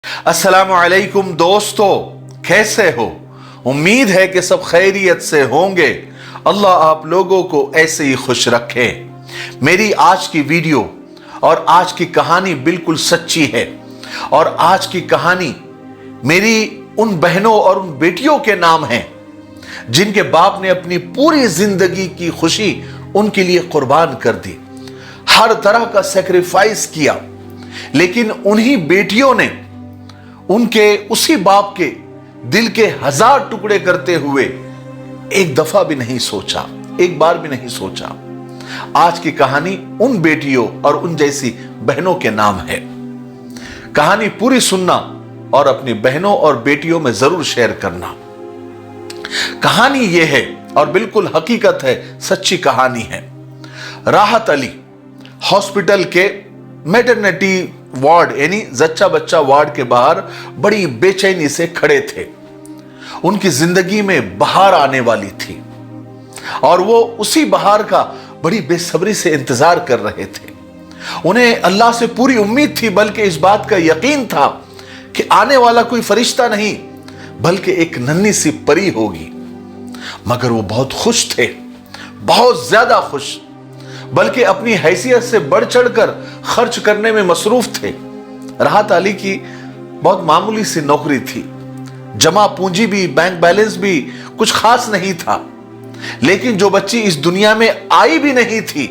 अस्सलामु अलैकुम दोस्तों, कैसे हो? उम्मीद है कि सब खैरियत से होंगे। अल्लाह आप लोगों को ऐसे ही खुश रखे। मेरी आज की वीडियो और आज की कहानी बिल्कुल सच्ची है और आज की कहानी मेरी उन बहनों और उन बेटियों के नाम है जिनके बाप ने अपनी पूरी जिंदगी की खुशी उनके लिए कुर्बान कर दी, हर तरह का सेक्रीफाइस किया, लेकिन उन्हीं बेटियों ने उनके उसी बाप के दिल के 1000 टुकड़े करते हुए एक दफा भी नहीं सोचा, एक बार भी नहीं सोचा। आज की कहानी उन बेटियों और उन जैसी बहनों के नाम है। कहानी पूरी सुनना और अपनी बहनों और बेटियों में जरूर शेयर करना। कहानी यह है और बिल्कुल हकीकत है, सच्ची कहानी है। राहत अली हॉस्पिटल के मैटरनिटी वार्ड यानी जच्चा बच्चा वार्ड के बाहर बड़ी बेचैनी से खड़े थे। उनकी जिंदगी में बहार आने वाली थी और वो उसी बहार का बड़ी बेसब्री से इंतजार कर रहे थे। उन्हें अल्लाह से पूरी उम्मीद थी, बल्कि इस बात का यकीन था कि आने वाला कोई फरिश्ता नहीं बल्कि एक नन्ही सी परी होगी। मगर वो बहुत खुश थे, बहुत ज्यादा खुश, बल्कि अपनी हैसियत से बढ़ चढ़कर खर्च करने में मसरूफ थे। राहत अली की बहुत मामूली सी नौकरी थी, जमा पूंजी भी, बैंक बैलेंस भी कुछ खास नहीं था, लेकिन जो बच्ची इस दुनिया में आई भी नहीं थी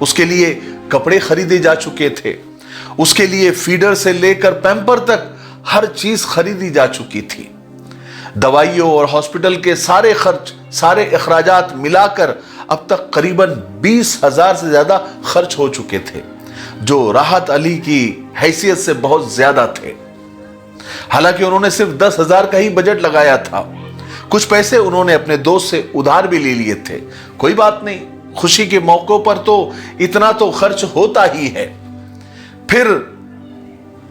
उसके लिए कपड़े खरीदे जा चुके थे, उसके लिए फीडर से लेकर पैम्पर तक हर चीज खरीदी जा चुकी थी। दवाइयों और हॉस्पिटल के सारे खर्च, सारे अखराजात मिलाकर अब तक करीबन 20,000 से ज्यादा खर्च हो चुके थे, जो राहत अली की हैसियत से बहुत ज्यादा थे। हालांकि उन्होंने सिर्फ 10,000 का ही बजट लगाया था। कुछ पैसे उन्होंने अपने दोस्त से उधार भी ले लिए थे। कोई बात नहीं, खुशी के मौकों पर तो इतना तो खर्च होता ही है। फिर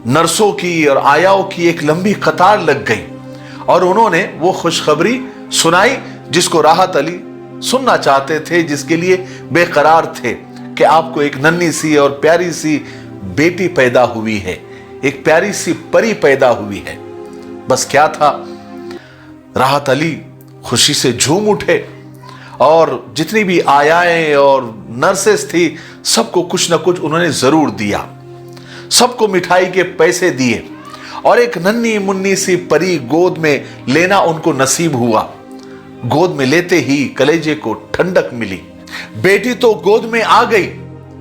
नर्सों की और आयाओं की एक लंबी कतार लग गई और उन्होंने वो खुशखबरी सुनाई जिसको राहत अली सुनना चाहते थे, जिसके लिए बेकरार थे कि आपको एक नन्ही सी और प्यारी सी बेटी पैदा हुई है, एक प्यारी सी परी पैदा हुई है। बस क्या था, राहत अली खुशी से झूम उठे और जितनी भी आयाएं और नर्सेस थी सबको कुछ ना कुछ उन्होंने जरूर दिया। सबको मिठाई के पैसे दिए और एक नन्ही मुन्नी सी परी गोद में लेना उनको नसीब हुआ। गोद में लेते ही कलेजे को ठंडक मिली। बेटी तो गोद में आ गई,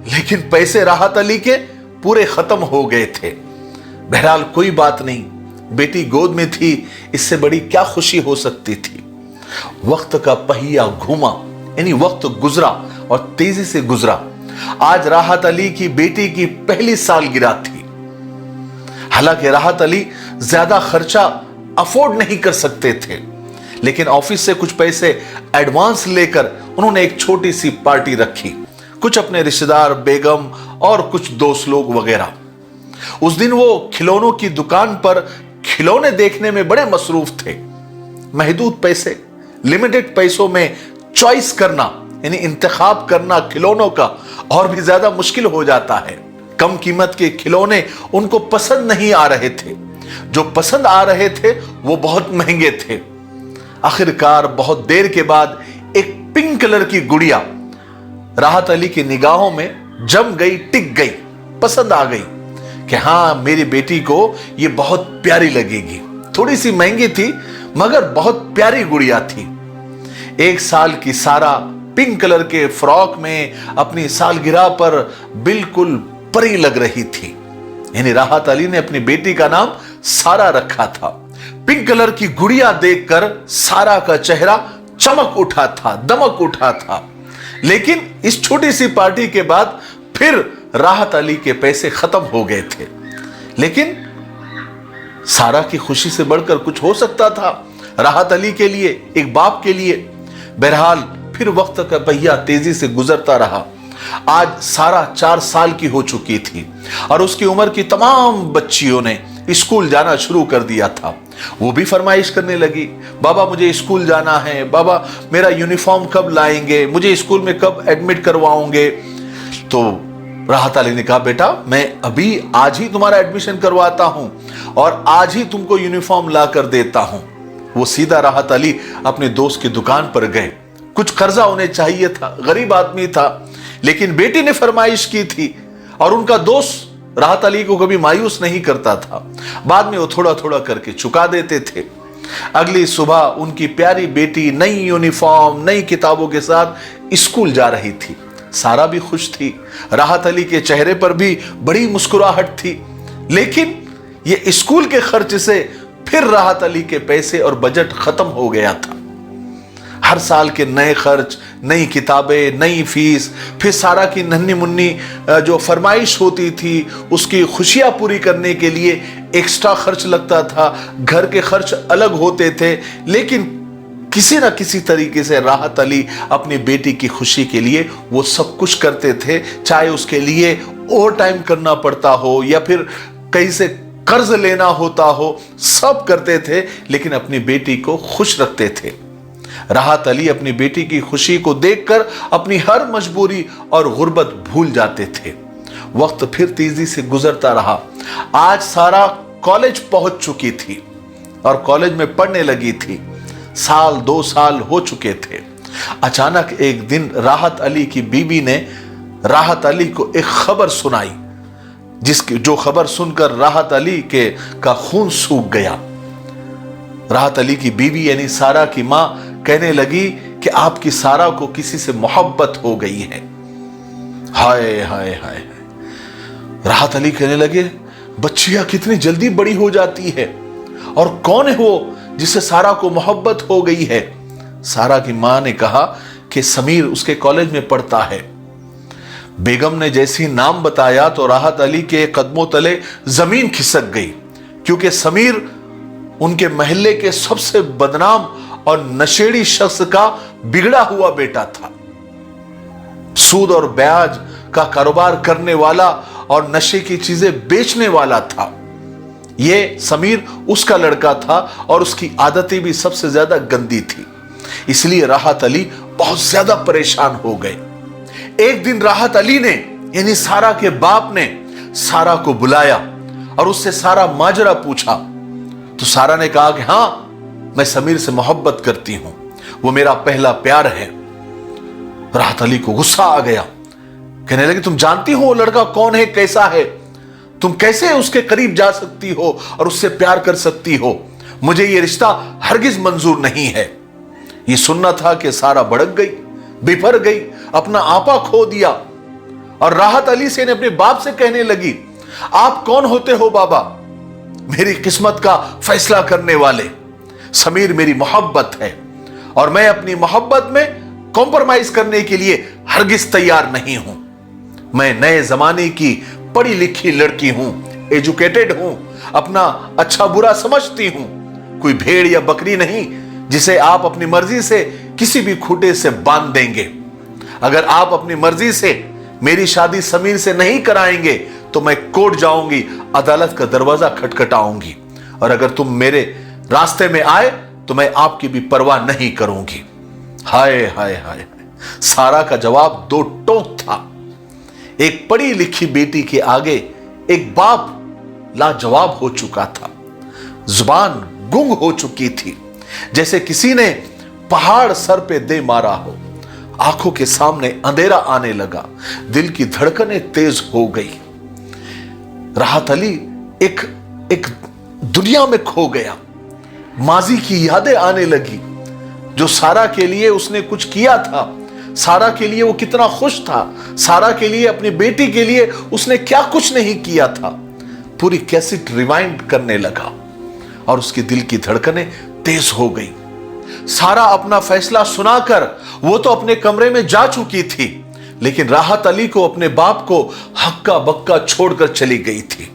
लेकिन पैसे राहत अली के पूरे खत्म हो गए थे। बहरहाल कोई बात नहीं, बेटी गोद में थी, इससे बड़ी क्या खुशी हो सकती थी। वक्त का पहिया घूमा, यानी वक्त गुजरा और तेजी से गुजरा। आज राहत अली की बेटी की पहली सालगिरह थी। हालांकि राहत अली ज्यादा खर्चा अफोर्ड नहीं कर सकते थे, लेकिन ऑफिस से कुछ पैसे एडवांस लेकर उन्होंने एक छोटी सी पार्टी रखी, कुछ अपने रिश्तेदार, बेगम और कुछ दोस्त लोग वगैरह। उस दिन वो खिलौनों की दुकान पर खिलौने देखने में बड़े मसरूफ थे। महदूद पैसे, लिमिटेड पैसों में चॉइस करना यानी इंतखाब करना खिलौनों का और भी ज्यादा मुश्किल हो जाता है। कम कीमत के खिलौने उनको पसंद नहीं आ रहे थे, जो पसंद आ रहे थे वो बहुत महंगे थे। आखिरकार बहुत देर के बाद एक पिंक कलर की गुड़िया राहत अली की निगाहों में जम गई, टिक गई, पसंद आ गई कि हां मेरी बेटी को ये बहुत प्यारी लगेगी। थोड़ी सी महंगी थी मगर बहुत प्यारी गुड़िया थी। 1 साल की सारा पिंक कलर के फ्रॉक में अपनी सालगिरह पर बिल्कुल परी लग रही थी। यानी राहत अली ने अपनी बेटी का नाम सारा रखा था। पिंक कलर की गुड़िया देखकर सारा का चेहरा चमक उठा था, दमक उठा था। लेकिन इस छोटी सी पार्टी के बाद फिर राहत अली के पैसे खत्म हो गए थे। लेकिन सारा की खुशी से बढ़कर कुछ हो सकता था राहत अली के लिए, एक बाप के लिए। बहरहाल फिर वक्त का पहिया तेजी से गुजरता रहा। आज सारा 4 साल की हो चुकी थी और उसकी उम्र की तमाम बच्चियों ने स्कूल जाना शुरू कर दिया था। वो भी फरमाइश करने लगी, बाबा मुझे स्कूल जाना है, बाबा मेरा यूनिफॉर्म कब लाएंगे, मुझे स्कूल में कब एडमिट करवाओगे। तो राहत अली ने कहा, बेटा मैं अभी आज ही तुम्हारा एडमिशन करवाता हूं और आज ही तुमको यूनिफॉर्म ला कर देता हूं। वो सीधा राहत अली अपने दोस्त की दुकान पर गए। कुछ कर्जा उन्हें चाहिए था, गरीब आदमी था, लेकिन बेटी ने फरमाइश की थी और उनका दोस्त राहत अली को कभी मायूस नहीं करता था। बाद में वो थोड़ा थोड़ा करके चुका देते थे। अगली सुबह उनकी प्यारी बेटी नई यूनिफॉर्म, नई किताबों के साथ स्कूल जा रही थी। सारा भी खुश थी, राहत अली के चेहरे पर भी बड़ी मुस्कुराहट थी। लेकिन ये स्कूल के खर्च से फिर राहत अली के पैसे और बजट खत्म हो गया था। हर साल के नए खर्च, नई किताबें, नई फीस, फिर सारा की नन्ही मुन्नी जो फरमाइश होती थी उसकी खुशियां पूरी करने के लिए एक्स्ट्रा खर्च लगता था। घर के खर्च अलग होते थे, लेकिन किसी ना किसी तरीके से राहत अली अपनी बेटी की खुशी के लिए वो सब कुछ करते थे, चाहे उसके लिए ओवर टाइम करना पड़ता हो या फिर कहीं से कर्ज लेना होता हो, सब करते थे, लेकिन अपनी बेटी को खुश रखते थे। राहत अली अपनी बेटी की खुशी को देखकर अपनी हर मजबूरी और गुर्बत भूल जाते थे। वक्त फिर तेजी से गुजरता रहा। आज सारा कॉलेज पहुंच चुकी थी और कॉलेज में पढ़ने लगी थी। साल 2 साल हो चुके थे। अचानक एक दिन राहत अली की बीवी ने राहत अली को एक खबर सुनाई, जो खबर सुनकर राहत अली का खून सूख गया। राहत अली की बीवी यानी सारा की मां कहने लगी कि आपकी सारा को किसी से मोहब्बत हो गई है। हाय हाय हाय। राहत अली कहने लगे, बच्चियां कितनी जल्दी बड़ी हो जाती है, और कौन है वो जिससे सारा को मोहब्बत हो गई है? सारा की मां ने कहा कि समीर उसके कॉलेज में पढ़ता है। बेगम ने जैसी नाम बताया तो राहत अली के कदमों तले जमीन खिसक गई, क्योंकि समीर उनके महल्ले के सबसे बदनाम और नशेड़ी शख्स का बिगड़ा हुआ बेटा था। सूद और ब्याज का कारोबार करने वाला और नशे की चीजें बेचने वाला था। यह समीर उसका लड़का था और उसकी आदतें भी सबसे ज्यादा गंदी थी। इसलिए राहत अली बहुत ज्यादा परेशान हो गए। एक दिन राहत अली ने यानी सारा के बाप ने सारा को बुलाया और उससे सारा माजरा पूछा। तो सारा ने कहा कि हां, मैं समीर से मोहब्बत करती हूं, वो मेरा पहला प्यार है। राहत अली को गुस्सा आ गया। कहने लगी, तुम जानती हो वो लड़का कौन है, कैसा है? तुम कैसे उसके करीब जा सकती हो और उससे प्यार कर सकती हो? मुझे ये रिश्ता हरगिज मंजूर नहीं है। ये सुनना था कि सारा भड़क गई, बिफर गई, अपना आपा खो दिया और राहत अली से ने अपने बाप से कहने लगी, आप कौन होते हो बाबा, मेरी किस्मत का फैसला करने वाले? समीर मेरी मोहब्बत है और मैं अपनी मोहब्बत में कॉम्प्रोमाइज करने के लिए हरगिज तैयार नहीं हूं। मैं नए जमाने की पढ़ी लिखी लड़की हूं, एजुकेटेड हूं, अपना अच्छा बुरा समझती हूं। कोई भेड़ या बकरी नहीं जिसे आप अपनी मर्जी से किसी भी खूंटे से बांध देंगे। अगर आप अपनी मर्जी से मेरी शादी समीर से नहीं कराएंगे तो मैं कोर्ट जाऊंगी, अदालत का दरवाजा खटखटाऊंगी, और अगर तुम मेरे रास्ते में आए तो मैं आपकी भी परवाह नहीं करूंगी। हाय हाय हाय। सारा का जवाब दो टोक था। एक पढ़ी लिखी बेटी के आगे एक बाप लाजवाब हो चुका था। जुबान गुंग हो चुकी थी, जैसे किसी ने पहाड़ सर पे दे मारा हो। आंखों के सामने अंधेरा आने लगा, दिल की धड़कनें तेज हो गई। राहत अली एक दुनिया में खो गया। माजी की यादें आने लगी, जो सारा के लिए उसने कुछ किया था, सारा के लिए वो कितना खुश था, सारा के लिए, अपनी बेटी के लिए उसने क्या कुछ नहीं किया था। पूरी कैसेट रिवाइंड करने लगा और उसके दिल की धड़कनें तेज हो गई। सारा अपना फैसला सुनाकर वो तो अपने कमरे में जा चुकी थी, लेकिन राहत अली को, अपने बाप को हक्का बक्का छोड़कर चली गई थी।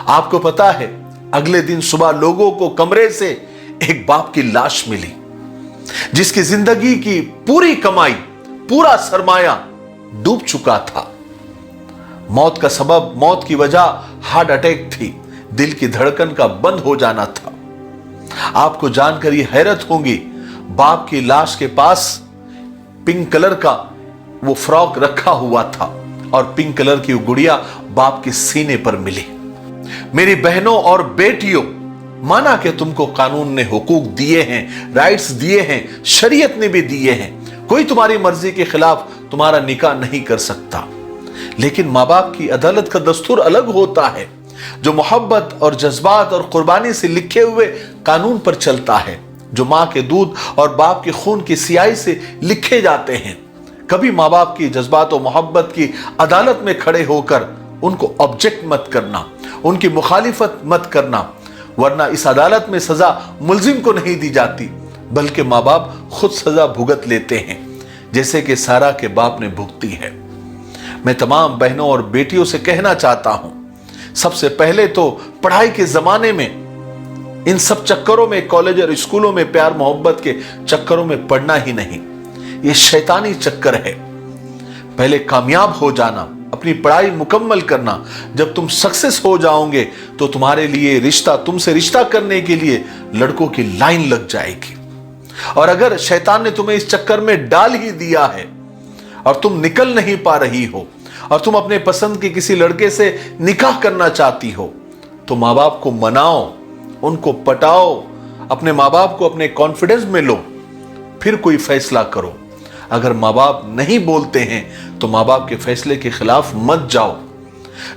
आपको पता है, अगले दिन सुबह लोगों को कमरे से एक बाप की लाश मिली, जिसकी जिंदगी की पूरी कमाई, पूरा सरमाया डूब चुका था। मौत का सबब, मौत की वजह हार्ट अटैक थी, दिल की धड़कन का बंद हो जाना था। आपको जानकर यह हैरत होगी, बाप की लाश के पास पिंक कलर का वो फ्रॉक रखा हुआ था और पिंक कलर की वो गुड़िया बाप के सीने पर मिली। मेरी बहनों और बेटियों, माना कि तुमको कानून ने हुकूक दिए हैं, राइट्स दिए हैं, शरीयत ने भी दिए हैं, कोई तुम्हारी मर्जी के खिलाफ तुम्हारा निकाह नहीं कर सकता। लेकिन माँ बाप की अदालत का दस्तूर अलग होता है, जो मोहब्बत और जज्बात और कुर्बानी से लिखे हुए कानून पर चलता है, जो माँ के दूध और बाप के खून की सियाही से लिखे जाते हैं। कभी माँ बाप की जज्बात और मोहब्बत की अदालत में खड़े होकर उनको ऑब्जेक्ट मत करना, उनकी मुखालिफत मत करना, वरना इस अदालत में सजा मुल्जिम को नहीं दी जाती, बल्कि माँ बाप खुद सजा भुगत लेते हैं, जैसे कि सारा के बाप ने भुगती है। मैं तमाम बहनों और बेटियों से कहना चाहता हूं, सबसे पहले तो पढ़ाई के जमाने में इन सब चक्करों में, कॉलेज और स्कूलों में प्यार मोहब्बत के चक्करों में पढ़ना ही नहीं, ये शैतानी चक्कर है। पहले कामयाब हो जाना, अपनी पढ़ाई मुकम्मल करना। जब तुम सक्सेस हो जाओगे तो तुम्हारे लिए रिश्ता, तुमसे रिश्ता करने के लिए लड़कों की लाइन लग जाएगी। और अगर शैतान ने तुम्हें इस चक्कर में डाल ही दिया है और तुम निकल नहीं पा रही हो और तुम अपने पसंद के किसी लड़के से निकाह करना चाहती हो, तो माँ बाप को मनाओ, उनको पटाओ, अपने माँ बाप को अपने कॉन्फिडेंस में लो, फिर कोई फैसला करो। अगर माँ बाप नहीं बोलते हैं तो माँ बाप के फैसले के खिलाफ मत जाओ।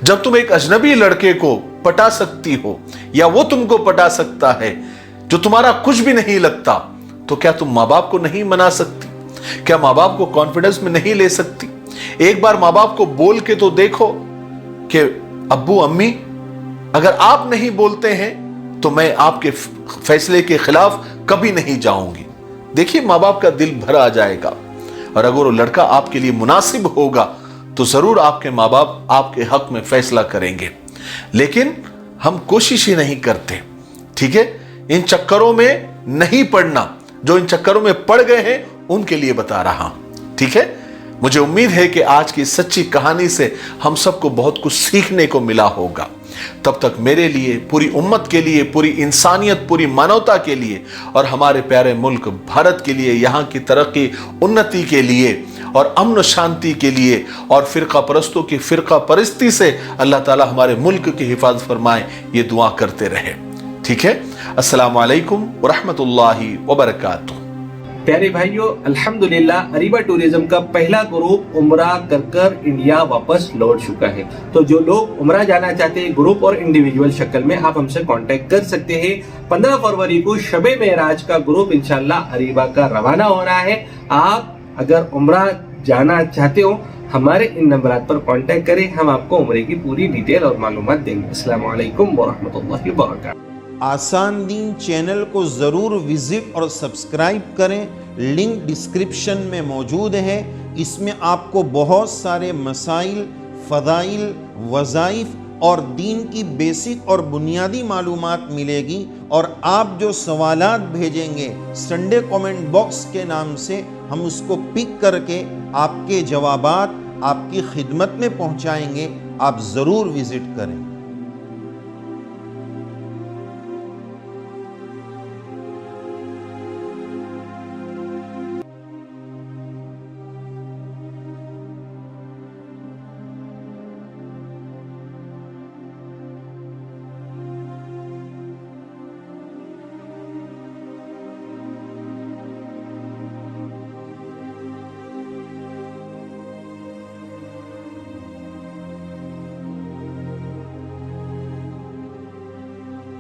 जब तुम एक अजनबी लड़के को पटा सकती हो या वो तुमको पटा सकता है जो तुम्हारा कुछ भी नहीं लगता, तो क्या तुम माँ बाप को नहीं मना सकती? क्या माँ बाप को कॉन्फिडेंस में नहीं ले सकती? एक बार माँ बाप को बोल के तो देखो कि अब्बू अम्मी, अगर आप नहीं बोलते हैं तो मैं आपके फैसले के खिलाफ कभी नहीं जाऊंगी। देखिए, माँ बाप का दिल भर आ जाएगा। और अगर वो लड़का आपके लिए मुनासिब होगा तो जरूर आपके माँ बाप आपके हक में फैसला करेंगे। लेकिन हम कोशिश ही नहीं करते, ठीक है? इन चक्करों में नहीं पड़ना। जो इन चक्करों में पड़ गए हैं उनके लिए बता रहा हूं, ठीक है? मुझे उम्मीद है कि आज की सच्ची कहानी से हम सबको बहुत कुछ सीखने को मिला होगा। तब तक मेरे लिए, पूरी उम्मत के लिए, पूरी इंसानियत, पूरी मानवता के लिए और हमारे प्यारे मुल्क भारत के लिए, यहाँ की तरक्की उन्नति के लिए और अमन शांति के लिए और फिरका परस्तों की फिरका परस्ती से अल्लाह ताला हमारे मुल्क की हिफाजत फरमाए, ये दुआ करते रहे, ठीक है? अस्सलामु अलैकुम व रहमतुल्लाहि व बरकातुहू। प्यारे भाइयों, अल्हम्दुलिल्लाह अरीबा टूरिज्म का पहला ग्रुप उम्रा कर इंडिया वापस लौट चुका है। तो जो लोग उम्रा जाना चाहते हैं, ग्रुप और इंडिविजुअल शक्ल में, आप हमसे कांटेक्ट कर सकते हैं। 15 फरवरी को शबे मेराज का ग्रुप इंशाल्लाह अरीबा का रवाना हो रहा है। आप अगर उम्रा जाना चाहते हो, हमारे इन नंबरात पर कांटेक्ट करें, हम आपको उम्रे की पूरी डिटेल और मालूमात देंगे। अस्सलामु अलैकुम व रहमतुल्लाहि व बरकातहू। आसान दीन चैनल को ज़रूर विज़िट और सब्सक्राइब करें, लिंक डिस्क्रिप्शन में मौजूद है। इसमें आपको बहुत सारे मसाइल, फ़दाइल, वज़ाइफ और दीन की बेसिक और बुनियादी मालूमात मिलेगी। और आप जो सवालात भेजेंगे संडे कमेंट बॉक्स के नाम से, हम उसको पिक करके आपके जवाबात आपकी खिदमत में पहुंचाएंगे। आप ज़रूर विज़िट करें।